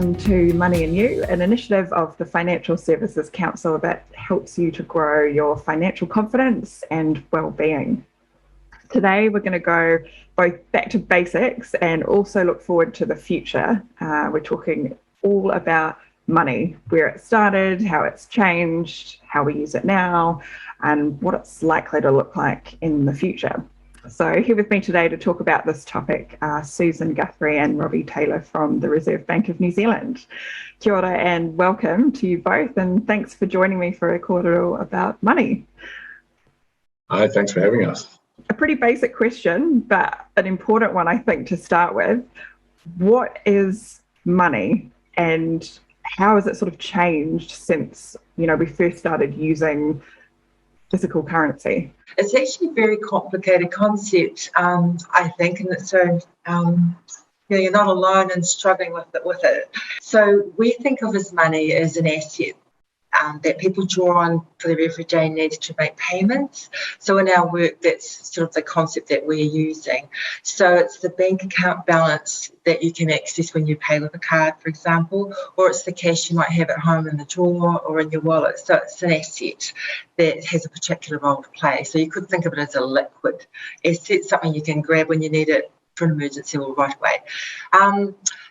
welcome to Money and You, an initiative of the Financial Services Council that helps you to grow your financial confidence and well-being. Today, we're going to go both back to basics and also look forward to the future. We're talking all about money, where it started, how it's changed, how we use it now, and what it's likely to look like in the future. So here with me today to talk about this topic are Susan Guthrie and Robbie Taylor from the Reserve Bank of New Zealand. Kia ora and welcome to you both, and thanks for joining me for a kōrero about money. Hi, thanks for having us. A pretty basic question, but an important one, I think, to start with. What is money and how has it sort of changed since, we first started using physical currency? It's actually a very complicated concept, I think, and so you're not alone in struggling with it. So we think of as money as an asset that people draw on for their everyday needs to make payments. So in our work, that's sort of the concept that we're using. So it's the bank account balance that you can access when you pay with a card, for example, or it's the cash you might have at home in the drawer or in your wallet. So it's an asset that has a particular role to play. So you could think of it as a liquid asset, something you can grab when you need it for an emergency or right away.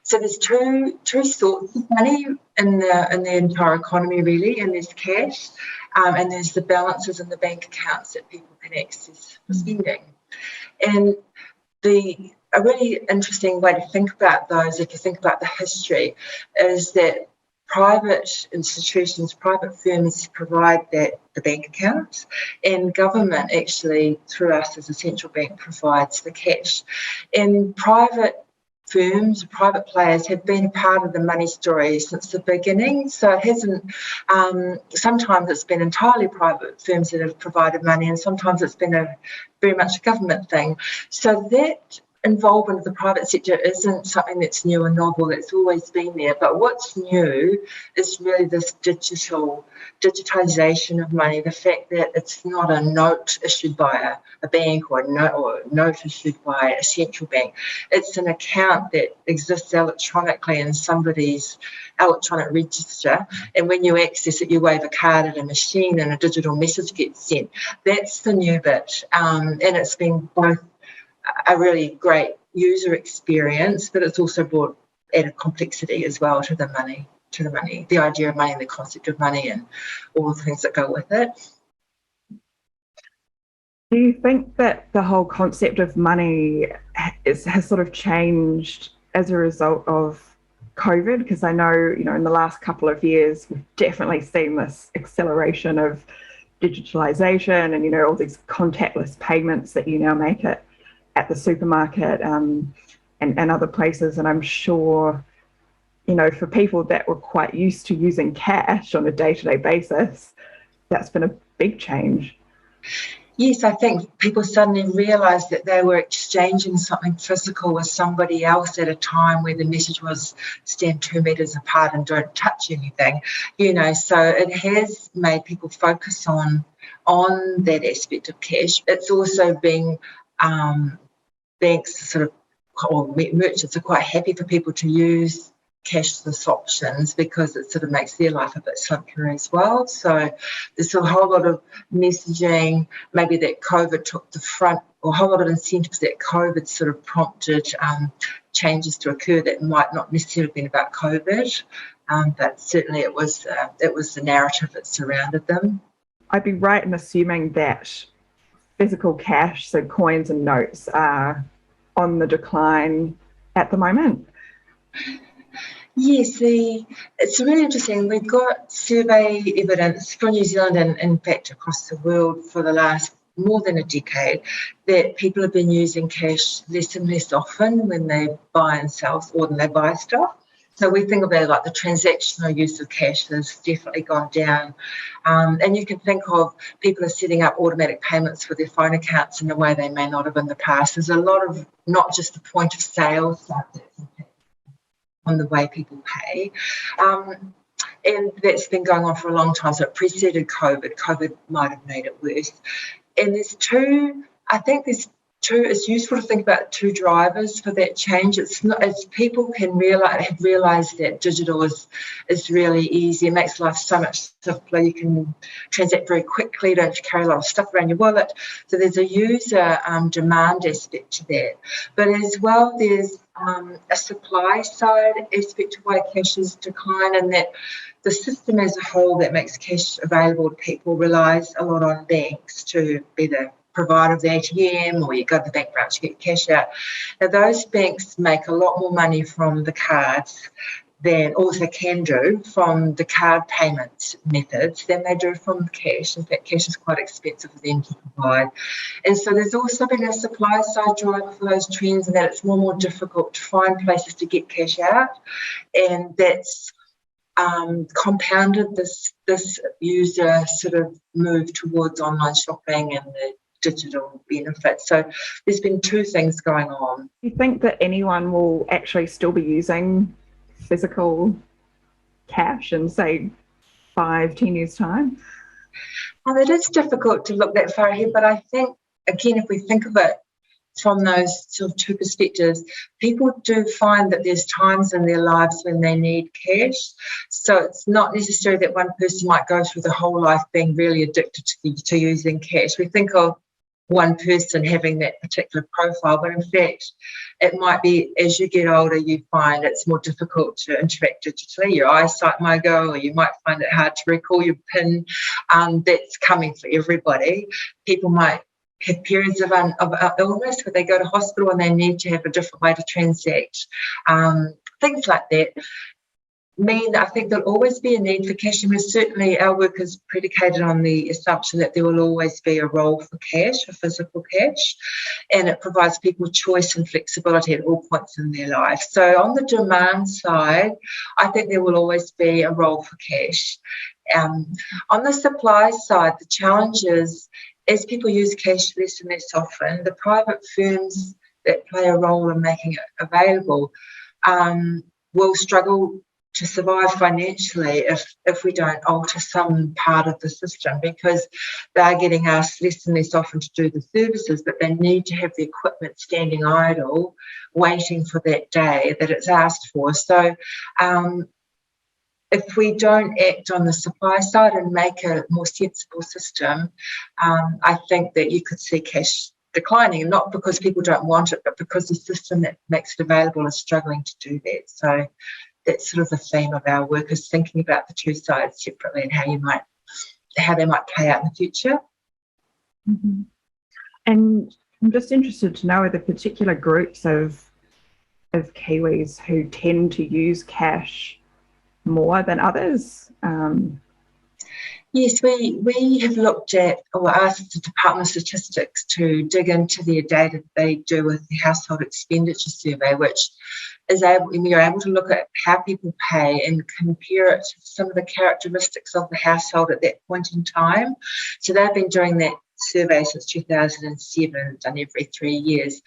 So there's two sorts of money in the entire economy, really, and there's cash, and there's the balances in the bank accounts that people can access for spending. And a really interesting way to think about those, if you think about the history, is that private institutions, private firms provide the bank accounts, and government actually, through us as a central bank, provides the cash. And private firms, private players have been part of the money story since the beginning. So it hasn't, sometimes it's been entirely private firms that have provided money, and sometimes it's been very much a government thing. So that involvement of the private sector isn't something that's new or novel, it's always been there. But what's new is really this digitization of money, the fact that it's not a note issued by a bank or a note issued by a central bank. It's an account that exists electronically in somebody's electronic register, and when you access it, you wave a card at a machine and a digital message gets sent. That's the new bit, and it's been both a really great user experience, but it's also brought added complexity as well to the money, the idea of money and the concept of money and all the things that go with it. Do you think that the whole concept of money has sort of changed as a result of COVID? Because I know, in the last couple of years, we've definitely seen this acceleration of digitalization and, all these contactless payments that you now make at the supermarket and other places. And I'm sure, for people that were quite used to using cash on a day-to-day basis, that's been a big change. Yes, I think people suddenly realised that they were exchanging something physical with somebody else at a time where the message was stand 2 metres apart and don't touch anything. So it has made people focus on that aspect of cash. It's also been banks or merchants are quite happy for people to use cashless options because it sort of makes their life a bit simpler as well. So there's a whole lot of messaging, maybe that COVID took the front, or a whole lot of incentives that COVID sort of prompted changes to occur that might not necessarily have been about COVID, but certainly it was the narrative that surrounded them. I'd be right in assuming that physical cash, so coins and notes, are on the decline at the moment? Yes, it's really interesting. We've got survey evidence from New Zealand and in fact across the world for the last more than a decade that people have been using cash less and less often when they buy and sell or when they buy stuff. So we think about like the transactional use of cash has definitely gone down. And you can think of people are setting up automatic payments for their phone accounts in a way they may not have in the past. There's a lot of not just the point of sale stuff that's on the way people pay. And that's been going on for a long time. So it preceded COVID. COVID might have made it worse. And there's it's useful to think about two drivers for that change. It's not, as people can have realised that digital is really easy. It makes life so much simpler. You can transact very quickly. You don't have to carry a lot of stuff around your wallet. So there's a user demand aspect to that. But as well, there's a supply side aspect to why cash is decline, and that the system as a whole that makes cash available to people relies a lot on banks to be the provider of the ATM, or you go to the bank branch to get cash out. Now, those banks make a lot more money from the cards than also can do from the card payment methods than they do from cash. In fact, cash is quite expensive for them to provide. And so there's also been a supply side driver for those trends, and that it's more and more difficult to find places to get cash out. And that's compounded this user sort of move towards online shopping and the digital benefits. So there's been two things going on. Do you think that anyone will actually still be using physical cash in, say, 5-10 years' time? Well, it is difficult to look that far ahead, but I think, again, if we think of it from those sort of two perspectives, people do find that there's times in their lives when they need cash. So it's not necessary that one person might go through the whole life being really addicted to using cash. We think of one person having that particular profile, but in fact, it might be as you get older, you find it's more difficult to interact digitally. Your eyesight might go, or you might find it hard to recall your PIN. That's coming for everybody. People might have periods of illness where they go to hospital and they need to have a different way to transact. Things like that mean that I think there'll always be a need for cash, and certainly our work is predicated on the assumption that there will always be a role for cash, for physical cash, and it provides people choice and flexibility at all points in their life. So on the demand side, I think there will always be a role for cash. On the supply side, the challenge is, as people use cash less and less often, the private firms that play a role in making it available will struggle to survive financially if we don't alter some part of the system, because they're getting asked less and less often to do the services, but they need to have the equipment standing idle, waiting for that day that it's asked for. So if we don't act on the supply side and make a more sensible system, I think that you could see cash declining, and not because people don't want it, but because the system that makes it available is struggling to do that. So that's sort of the theme of our work, is thinking about the two sides separately and how they might play out in the future. Mm-hmm. And I'm just interested to know the particular groups of Kiwis who tend to use cash more than others. Yes, we have looked at, or asked the Department of Statistics to dig into their data that they do with the Household Expenditure Survey, which is we are able to look at how people pay and compare it to some of the characteristics of the household at that point in time. So they've been doing that survey since 2007, done every 3 years,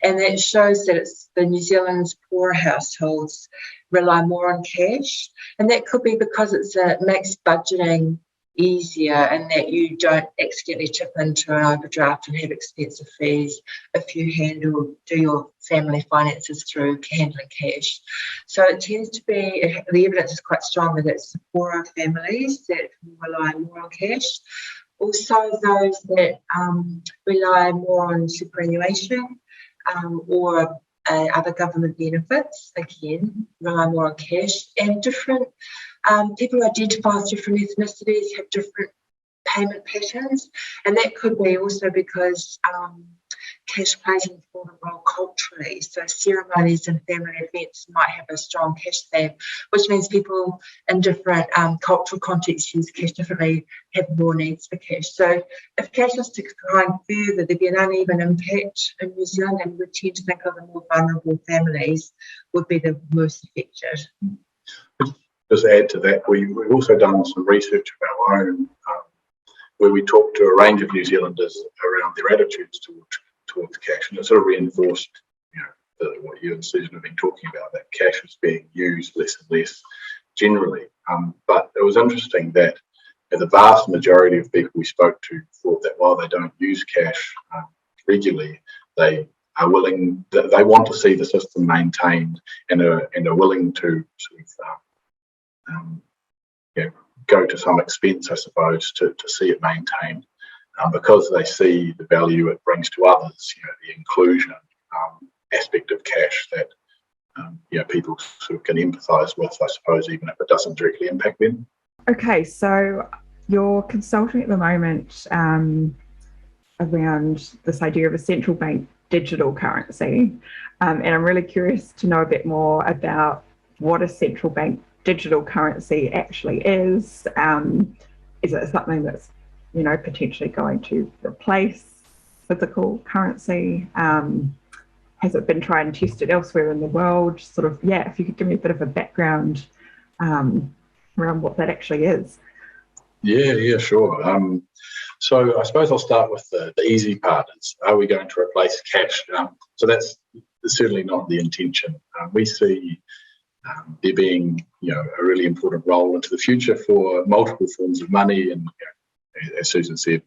and that shows that it's the New Zealand's poorer households rely more on cash, and that could be because it makes budgeting easier, and that you don't accidentally chip into an overdraft and have expensive fees if you do your family finances through handling cash. So it tends to be, the evidence is quite strong that it's the poorer families that rely more on cash. Also those that rely more on superannuation or other government benefits, again, rely more on cash, and different people who identify with different ethnicities have different payment patterns, and that could be also because cash plays an important role culturally. So ceremonies and family events might have a strong cash theme, which means people in different cultural contexts use cash differently, have more needs for cash. So if cash was to decline further, there'd be an uneven impact in New Zealand, and we tend to think of the more vulnerable families would be the most affected. Just add to that, we've also done some research of our own, where we talked to a range of New Zealanders around their attitudes towards cash, and it sort of reinforced, what you and Susan have been talking about, that cash is being used less and less generally. But it was interesting that the vast majority of people we spoke to thought that while they don't use cash regularly, they are willing, they want to see the system maintained, and are willing to sort of go to some expense, I suppose, to see it maintained, because they see the value it brings to others. The inclusion aspect of cash that people sort of can empathise with, I suppose, even if it doesn't directly impact them. Okay, so you're consulting at the moment around this idea of a central bank digital currency, and I'm really curious to know a bit more about what a central bank digital currency actually is. Is it something that's potentially going to replace physical currency? Has it been tried and tested elsewhere in the world? Sort of, if you could give me a bit of a background around what that actually is. Yeah, sure. So I suppose I'll start with the easy part. Is, are we going to replace cash? So that's certainly not the intention. We see there being a really important role into the future for multiple forms of money, and as Susan said,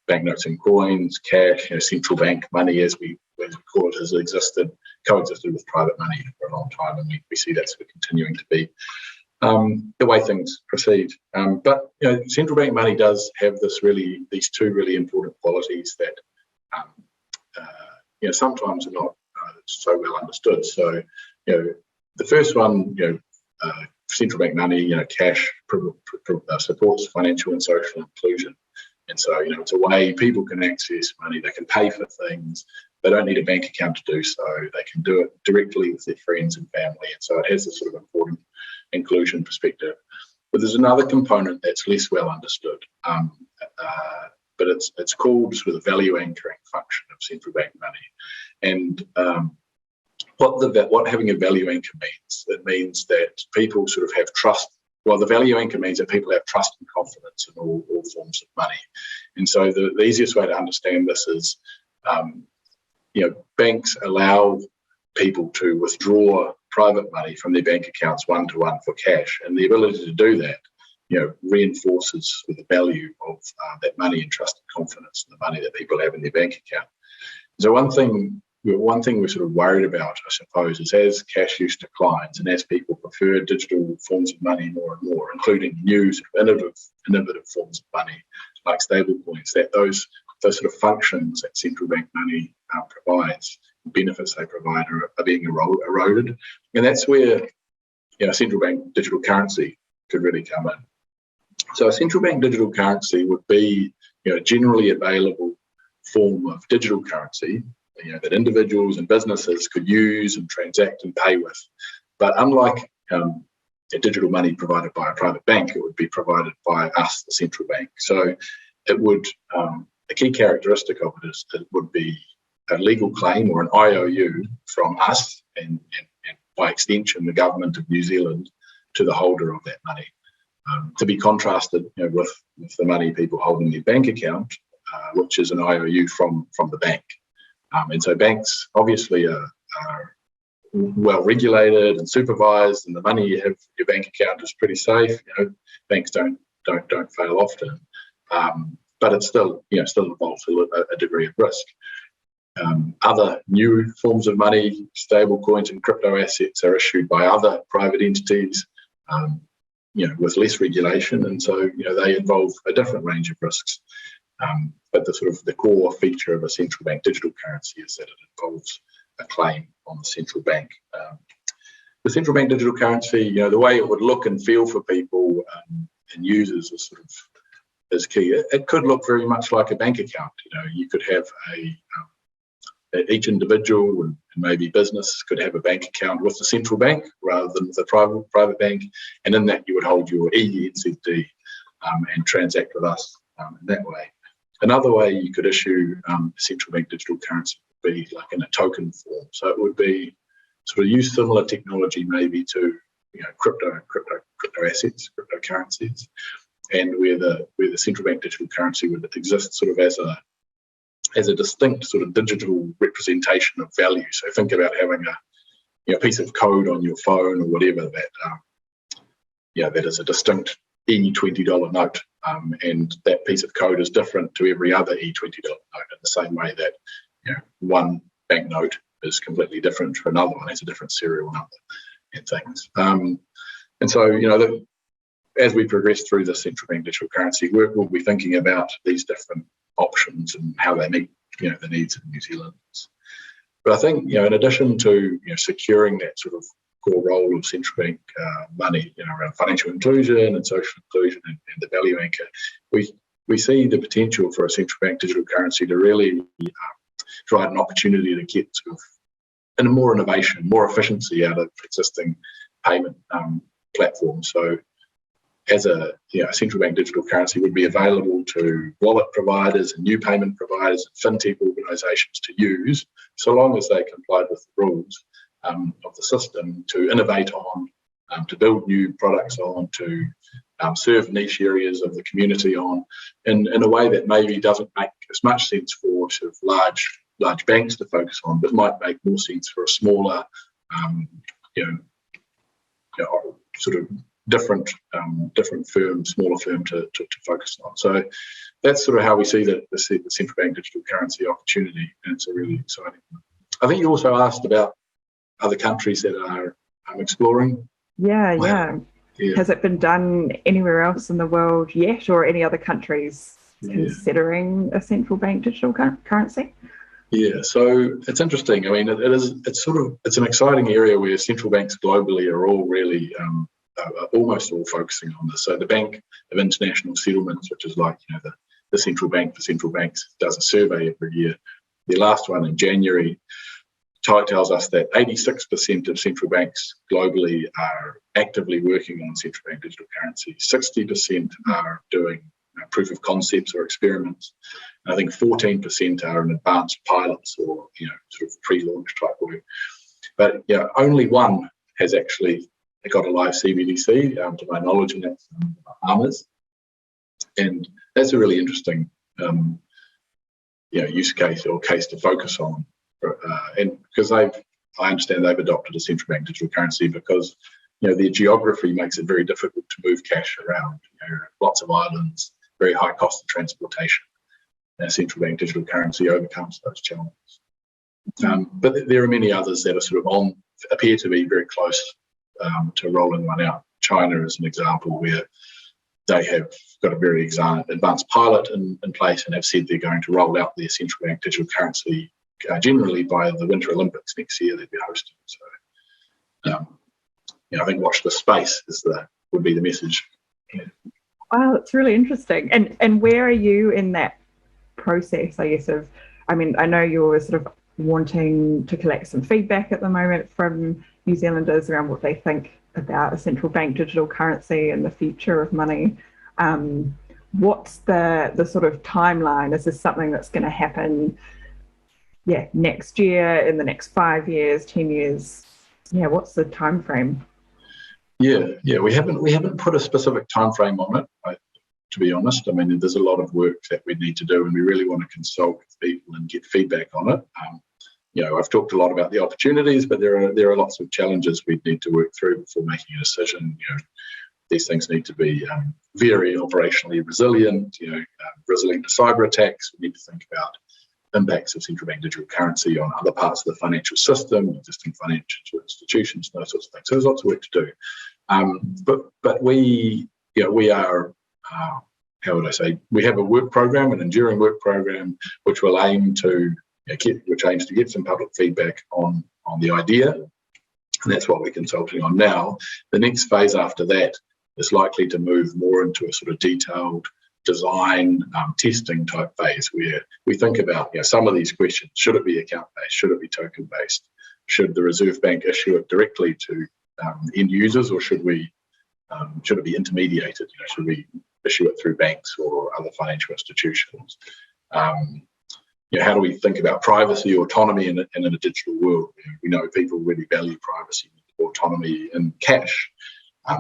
banknotes and coins, cash, central bank money, as we call it, has coexisted with private money for a long time, and we see that sort of continuing to be the way things proceed. But central bank money does have these two really important qualities that sometimes are not so well understood. So the first one, central bank money, cash supports financial and social inclusion. And so, it's a way people can access money. They can pay for things. They don't need a bank account to do so. They can do it directly with their friends and family. And so it has this sort of important inclusion perspective. But there's another component that's less well understood. But it's called sort of the value anchoring function of central bank money. And what having a value anchor means, it means that people sort of have trust. Well, the value anchor means that people have trust and confidence in all forms of money. And so the easiest way to understand this is, banks allow people to withdraw private money from their bank accounts one-to-one for cash. And the ability to do that, reinforces the value of that money and trust and confidence in the money that people have in their bank account. So one thing we're sort of worried about, I suppose, is as cash use declines and as people prefer digital forms of money more and more, including new sort of innovative forms of money like stablecoins, that those sort of functions that central bank money provides, benefits they provide, are being eroded. And that's where central bank digital currency could really come in. So a central bank digital currency would be a generally available form of digital currency that individuals and businesses could use and transact and pay with. But unlike digital money provided by a private bank, it would be provided by us, the central bank. So it would, a key characteristic of it is it would be a legal claim or an IOU from us and by extension the government of New Zealand to the holder of that money, to be contrasted with the money people hold in their bank account, which is an IOU from the bank. And so banks obviously are well regulated and supervised, and the money you have in your bank account is pretty safe. Banks don't fail often, but it still involves a degree of risk. Other new forms of money, stable coins and crypto assets, are issued by other private entities, with less regulation, and so they involve a different range of risks. But the core feature of a central bank digital currency is that it involves a claim on the central bank. The central bank digital currency, the way it would look and feel for people and users is key. It could look very much like a bank account. You could have each individual and maybe business could have a bank account with the central bank rather than with a private bank, and in that you would hold your ENZD and transact with us in that way. Another way you could issue central bank digital currency would be like in a token form. So it would be use similar technology maybe to crypto assets, cryptocurrencies, and where the central bank digital currency would exist as a distinct digital representation of value. So think about having a piece of code on your phone or whatever that is a distinct E20 note, and that piece of code is different to every other E20 note in the same way that one banknote is completely different to another one, has a different serial number and things. And so, as we progress through the central bank digital currency work, we'll be thinking about these different options and how they meet, the needs of New Zealanders. But I think, in addition to securing that sort of core role of central bank money, around financial inclusion and social inclusion and the value anchor, we see the potential for a central bank digital currency to really provide an opportunity to get sort of more innovation, more efficiency out of existing payment platforms. So as a central bank digital currency would be available to wallet providers and new payment providers and fintech organisations to use, so long as they complied with the rules of the system, to innovate on, to build new products on, to serve niche areas of the community on, in a way that maybe doesn't make as much sense for sort of large banks to focus on, but might make more sense for a smaller, sort of different firm, smaller firm to focus on. So that's sort of how we see the central bank digital currency opportunity, and it's a really exciting one. I think you also asked about other countries that are exploring. Yeah. Has it been done anywhere else in the world yet, or any other countries considering a central bank digital currency? Yeah, so it's interesting. I mean, it's an exciting area where central banks globally are all really almost all focusing on this. So the Bank of International Settlements, which is like the central bank for central banks, does a survey every year. The last one in January tells us that 86% of central banks globally are actively working on central bank digital currency. 60% are doing proof of concepts or experiments. And I think 14% are in advanced pilots or sort of pre-launch type work. But only one has actually got a live CBDC, to my knowledge, and that's Bahamas. And that's a really interesting use case or case to focus on. And because I understand they've adopted a central bank digital currency because their geography makes it very difficult to move cash around. Lots of islands, very high cost of transportation. And a central bank digital currency overcomes those challenges. But there are many others that are sort of appear to be very close to rolling one out. China is an example where they have got a very advanced pilot in place and have said they're going to roll out their central bank digital currency generally by the Winter Olympics next year they'll be hosting. So, I think watch the space would be the message. Yeah. Wow, that's really interesting. And where are you in that process, I guess, I know you're sort of wanting to collect some feedback at the moment from New Zealanders around what they think about a central bank digital currency and the future of money. What's the sort of timeline? Is this something that's going to happen next year, in the next 5 years, 10 years? What's the time frame? Yeah, we haven't put a specific time frame on it, to be honest. I mean, there's a lot of work that we need to do, and we really want to consult with people and get feedback on it. I've talked a lot about the opportunities, but there are lots of challenges we need to work through before making a decision. These things need to be very operationally resilient, resilient to cyber attacks. We need to think about impacts of central bank digital currency on other parts of the financial system, existing financial institutions, those sorts of things. So there's lots of work to do. But we are, how would I say, we have a work program, an enduring work program, which will aim to aims to get some public feedback on the idea, and that's what we're consulting on now. The next phase after that is likely to move more into a sort of detailed design testing type phase, where we think about some of these questions. Should it be account based? Should it be token based? Should the Reserve Bank issue it directly to end users, or should it be intermediated? Should we issue it through banks or other financial institutions? How do we think about privacy, autonomy in a digital world? We know people really value privacy, autonomy, and cash.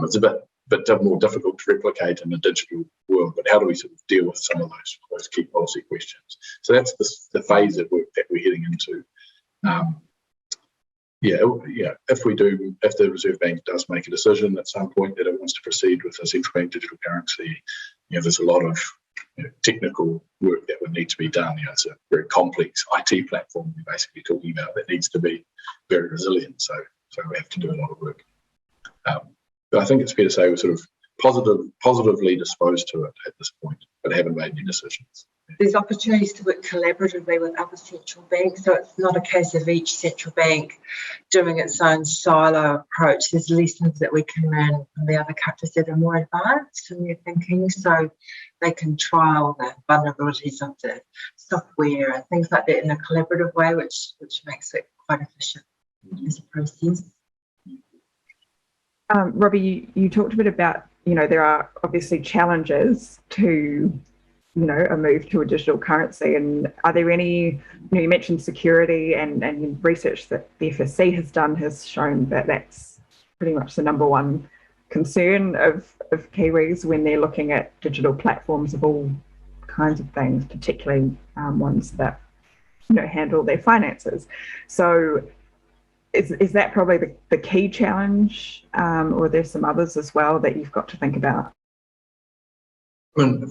It's a bit more difficult to replicate in a digital world, but how do we sort of deal with some of those key policy questions? So that's the phase of work that we're heading into. If the Reserve Bank does make a decision at some point that it wants to proceed with a central bank digital currency, there's a lot of technical work that would need to be done. It's a very complex IT platform we're basically talking about that needs to be very resilient. So we have to do a lot of work. But I think it's fair to say we're sort of positively disposed to it at this point, but haven't made any decisions. There's opportunities to work collaboratively with other central banks, so it's not a case of each central bank doing its own silo approach. There's lessons that we can learn from the other countries that are more advanced in their thinking, so they can trial the vulnerabilities of the software and things like that in a collaborative way, which makes it quite efficient as a process. Robbie, you talked a bit about, there are obviously challenges to, a move to a digital currency. And are there any, you mentioned security and research that the FSC has done has shown that that's pretty much the number one concern of Kiwis when they're looking at digital platforms of all kinds of things, particularly ones that, handle their finances. So is that probably the key challenge, or there's some others as well that you've got to think about? I mean,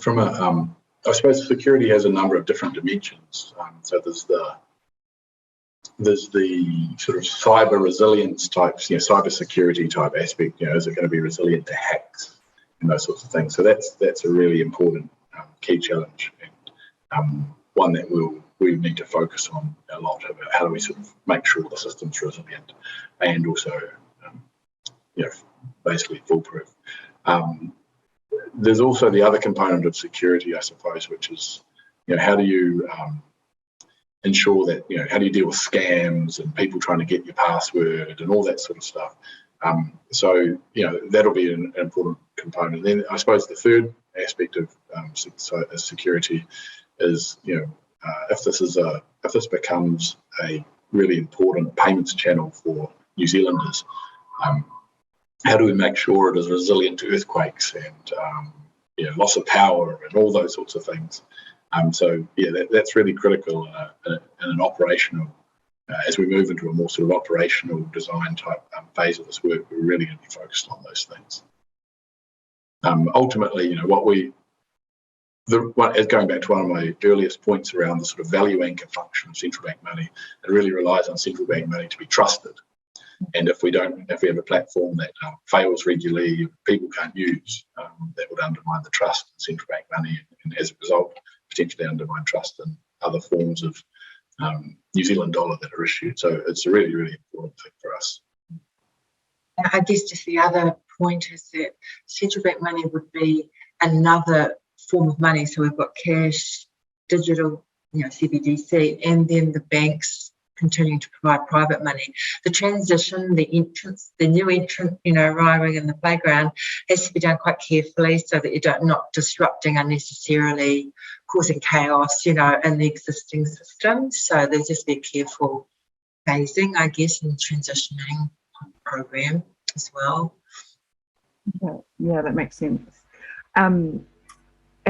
I suppose security has a number of different dimensions. So there's the sort of cyber resilience type, cyber security type aspect. Is it going to be resilient to hacks and those sorts of things? So that's a really important key challenge, and one that we need to focus on a lot about how do we sort of make sure the system's resilient and also, basically foolproof. There's also the other component of security, I suppose, which is, how do you ensure that, how do you deal with scams and people trying to get your password and all that sort of stuff. So that'll be an important component. Then I suppose the third aspect of security is, if this becomes a really important payments channel for New Zealanders, how do we make sure it is resilient to earthquakes and loss of power and all those sorts of things? That's really critical in an operational. As we move into a more sort of operational design type phase of this work, we're really going to be focused on those things. Ultimately, going back to one of my earliest points around the sort of value anchor function of central bank money, it really relies on central bank money to be trusted. And if we have a platform that fails regularly, people can't use, that would undermine the trust in central bank money, and as a result, potentially undermine trust in other forms of New Zealand dollar that are issued. So it's a really, really important thing for us. I guess just the other point is that central bank money would be another form of money. So we've got cash, digital, CBDC, and then the banks continuing to provide private money. The transition, the new entrant, arriving in the playground has to be done quite carefully so that you're not disrupting unnecessarily, causing chaos, in the existing system. So there's just be a careful phasing, I guess, in the transitioning program as well. Yeah, that makes sense. And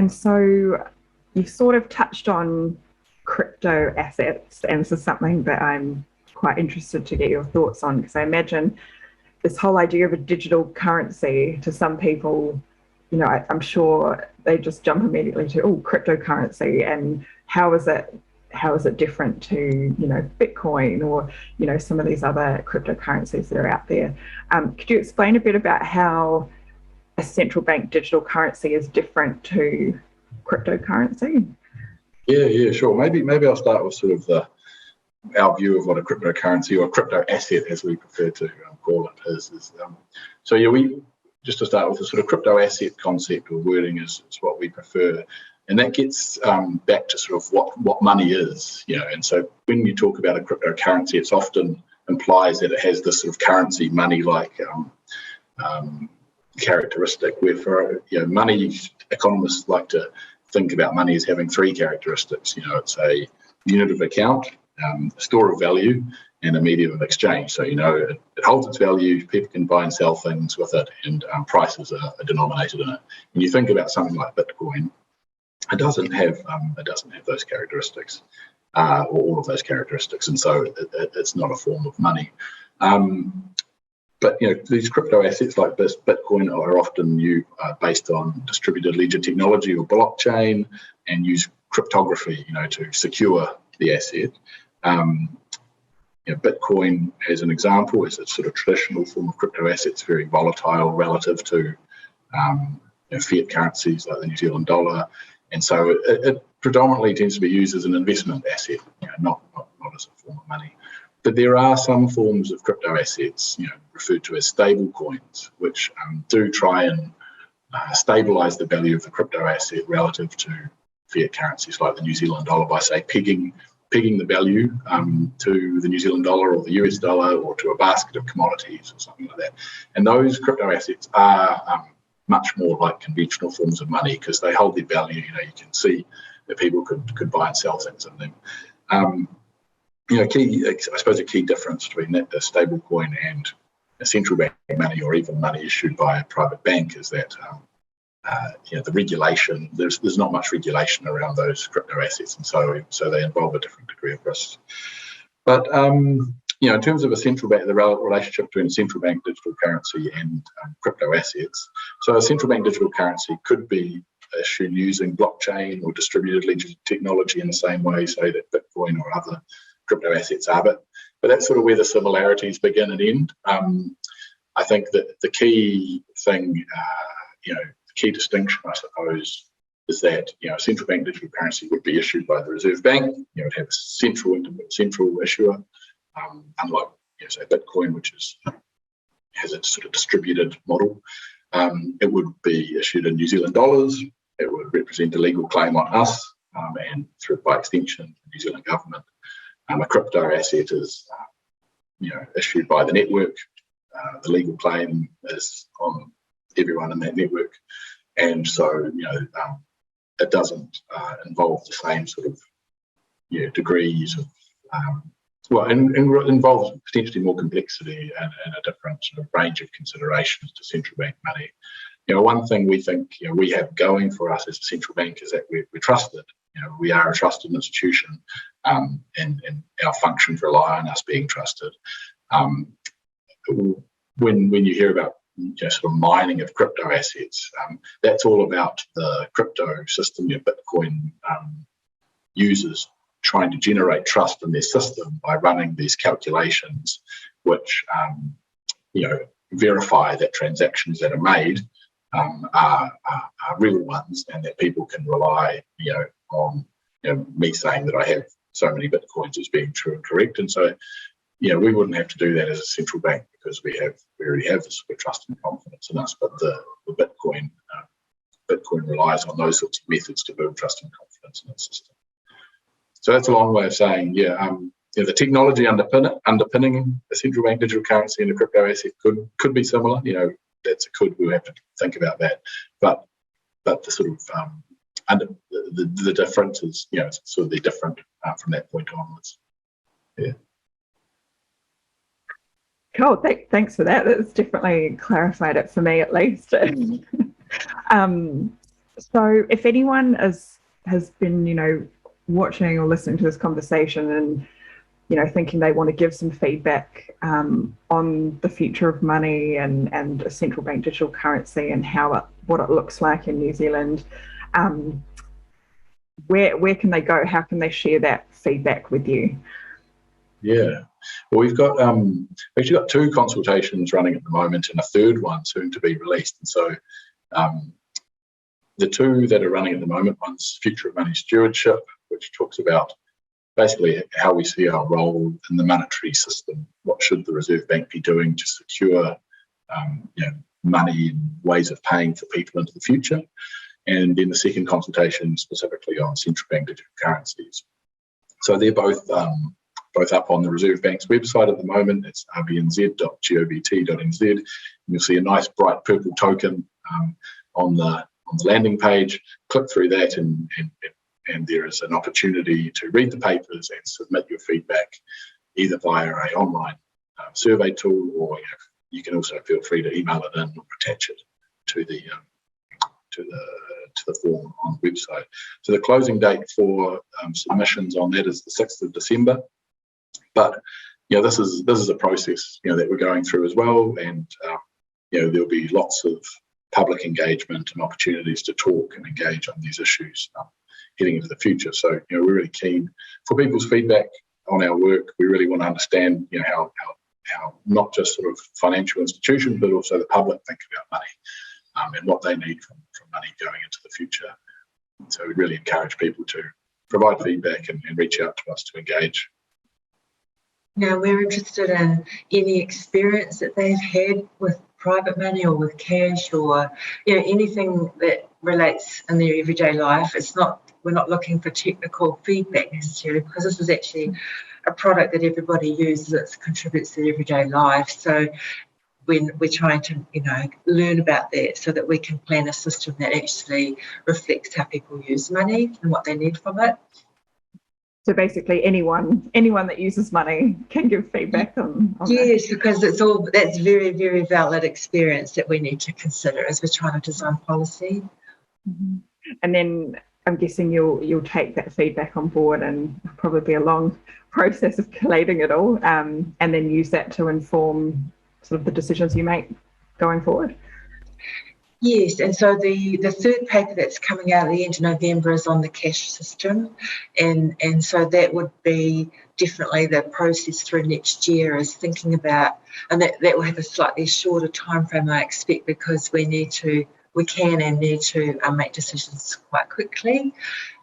so you've sort of touched on crypto assets, and this is something that I'm quite interested to get your thoughts on, because I imagine this whole idea of a digital currency, to some people, I'm sure they just jump immediately to cryptocurrency, and how is it different to Bitcoin or some of these other cryptocurrencies that are out there. Could you explain a bit about how a central bank digital currency is different to cryptocurrency? Yeah, sure. Maybe I'll start with sort of our view of what a cryptocurrency or crypto asset, as we prefer to call it, is. We just to start with, the sort of crypto asset concept or wording is what we prefer, and that gets back to sort of what money is. And so when you talk about a cryptocurrency, it's often implies that it has this sort of currency money-like characteristic. Where for money, economists like to think about money as having three characteristics. It's a unit of account, a store of value, and a medium of exchange. So it holds its value, people can buy and sell things with it, and prices are denominated in it. When you think about something like Bitcoin, it doesn't have those characteristics, or all of those characteristics, and so it's not a form of money. But these crypto assets like this, Bitcoin, are often based on distributed ledger technology or blockchain, and use cryptography, to secure the asset. Bitcoin, as an example, is a sort of traditional form of crypto assets, very volatile relative to fiat currencies like the New Zealand dollar, and so it predominantly tends to be used as an investment asset, not as a form of money. But there are some forms of crypto assets, referred to as stable coins, which do try and stabilise the value of the crypto asset relative to fiat currencies like the New Zealand dollar by, say, pegging the value to the New Zealand dollar or the US dollar, or to a basket of commodities or something like that. And those crypto assets are much more like conventional forms of money, because they hold their value. You can see that people could buy and sell things in them. I suppose a key difference between a stable coin and a central bank money, or even money issued by a private bank, is that the regulation, there's not much regulation around those crypto assets, and so they involve a different degree of risk. But in terms of a central bank, the relationship between a central bank digital currency and crypto assets, so a central bank digital currency could be issued using blockchain or distributed ledger technology in the same way, say, that Bitcoin or other crypto assets are, but that's sort of where the similarities begin and end. I think that the key thing, the key distinction, I suppose, is that a central bank digital currency would be issued by the Reserve Bank. It would have a central issuer, unlike say Bitcoin, which has a sort of distributed model. It would be issued in New Zealand dollars. It would represent a legal claim on us, and through by extension the New Zealand government. A crypto asset is issued by the network. The legal claim is on everyone in that network, and so it doesn't involve the same sort of degrees of it involves potentially more complexity and a different sort of range of considerations to central bank money. One thing we think we have going for us as a central bank is that we're trusted. We are a trusted institution, and our functions rely on us being trusted. When you hear about sort of mining of crypto assets, that's all about the crypto system Bitcoin users trying to generate trust in their system by running these calculations, which verify that transactions that are made are real ones, and that people can rely on me saying that I have so many Bitcoins as being true and correct. And so we wouldn't have to do that as a central bank, because we already have this sort of trust and confidence in us. But the Bitcoin relies on those sorts of methods to build trust and confidence in its system. So that's a long way of saying, the technology underpinning a central bank digital currency and a crypto asset could be similar. That's a could. We'll have to think about that. But the sort of the difference is, sort of they're different from that point onwards. Yeah. Cool. Thanks for that. That's definitely clarified it for me, at least. So if anyone has been, watching or listening to this conversation and, thinking they want to give some feedback on the future of money and a central bank digital currency and what it looks like in New Zealand, where can they go? How can they share that feedback with you? Yeah, well, we've actually got 2 consultations running at the moment, and a third one soon to be released. And so the 2 that are running at the moment, one's Future of Money Stewardship, which talks about basically how we see our role in the monetary system. What should the Reserve Bank be doing to secure money and ways of paying for people into the future? And then the second consultation specifically on central bank digital currencies. So they're both up on the Reserve Bank's website at the moment. It's rbnz.govt.nz, and you'll see a nice bright purple token on the landing page. Click through that, and there is an opportunity to read the papers and submit your feedback either via an online survey tool, or you can also feel free to email it in or attach it to the form on the website. So the closing date for submissions on that is the 6th of December. But this is a process, that we're going through as well, and there'll be lots of public engagement and opportunities to talk and engage on these issues heading into the future. So, we're really keen for people's feedback on our work. We really want to understand, how not just sort of financial institutions, but also the public think about money and what they need from money going into the future. So we really encourage people to provide feedback and reach out to us to engage. Now, we're interested in any experience that they've had with private money or with cash, or anything that relates in their everyday life. We're not looking for technical feedback necessarily, because this is actually a product that everybody uses that contributes to their everyday life. So when we're trying to learn about that, so that we can plan a system that actually reflects how people use money and what they need from it. So basically, anyone that uses money can give feedback on yes, because that's very, very valid experience that we need to consider as we're trying to design policy. Mm-hmm. And then I'm guessing you'll take that feedback on board, and probably be a long process of collating it all, and then use that to inform sort of the decisions you make going forward. Yes, and so the third paper that's coming out at the end of November is on the cash system, and so that would be definitely the process through next year, is thinking about, and that will have a slightly shorter time frame, I expect, because we can and need to make decisions quite quickly,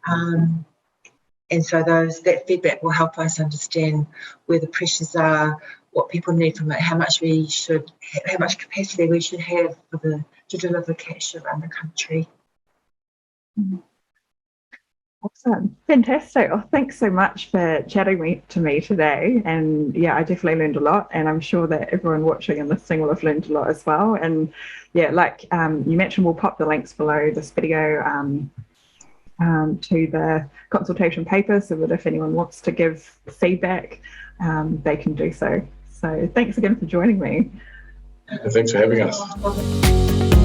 and so that feedback will help us understand where the pressures are, what people need from it, how much capacity we should have to deliver cash around the country. Awesome, fantastic. Well, thanks so much for chatting to me today. And I definitely learned a lot, and I'm sure that everyone watching and listening will have learned a lot as well. And like you mentioned, we'll pop the links below this video to the consultation paper, so that if anyone wants to give feedback, they can do so. So thanks again for joining me. Thanks for having us.